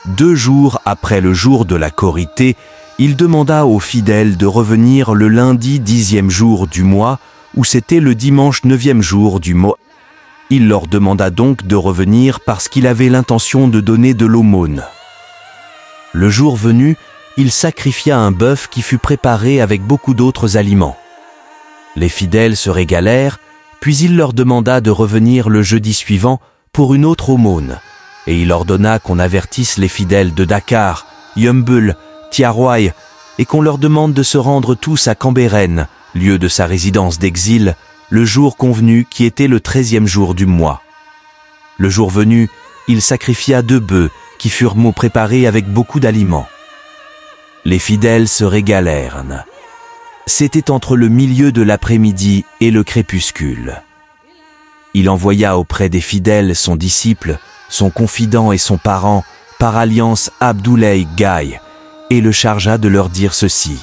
2 jours après le jour de la Korité, il demanda aux fidèles de revenir le lundi 10e jour du mois, ou c'était le dimanche 9e jour du mois. Il leur demanda donc de revenir parce qu'il avait l'intention de donner de l'aumône. Le jour venu, il sacrifia un bœuf qui fut préparé avec beaucoup d'autres aliments. Les fidèles se régalèrent, puis il leur demanda de revenir le jeudi suivant pour une autre aumône, et il ordonna qu'on avertisse les fidèles de Dakar, Yeumbeul, Tiaroy, et qu'on leur demande de se rendre tous à Cambérène, lieu de sa résidence d'exil, le jour convenu qui était le 13e jour du mois. Le jour venu, il sacrifia 2 bœufs qui furent préparés avec beaucoup d'aliments. Les fidèles se régalèrent. C'était entre le milieu de l'après-midi et le crépuscule. Il envoya auprès des fidèles son disciple, son confident et son parent, par alliance Abdoulaye Gaye, et le chargea de leur dire ceci.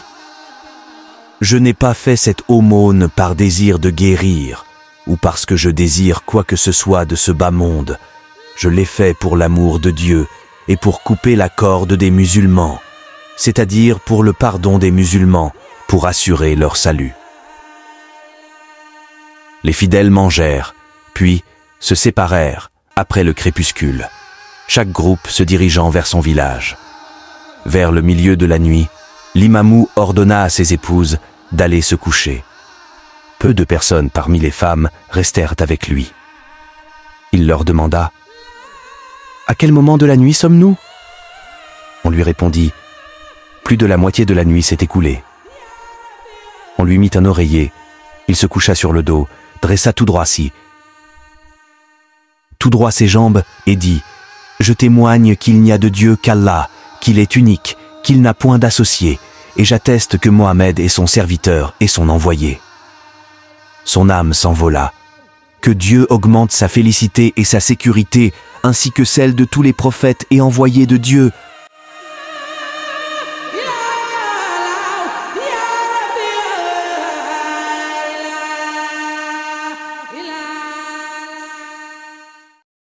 « Je n'ai pas fait cette aumône par désir de guérir, ou parce que je désire quoi que ce soit de ce bas monde. Je l'ai fait pour l'amour de Dieu et pour couper la corde des musulmans, c'est-à-dire pour le pardon des musulmans, pour assurer leur salut. » Les fidèles mangèrent, puis se séparèrent après le crépuscule, chaque groupe se dirigeant vers son village. Vers le milieu de la nuit, l'imamou ordonna à ses épouses d'aller se coucher. Peu de personnes parmi les femmes restèrent avec lui. Il leur demanda « À quel moment de la nuit sommes-nous » On lui répondit « Plus de la moitié de la nuit s'est écoulée. » On lui mit un oreiller, il se coucha sur le dos, dressa tout droit ses jambes et dit « Je témoigne qu'il n'y a de Dieu qu'Allah, qu'il est unique, qu'il n'a point d'associé, et j'atteste que Mohammed est son serviteur et son envoyé. » Son âme s'envola. Que Dieu augmente sa félicité et sa sécurité, ainsi que celle de tous les prophètes et envoyés de Dieu,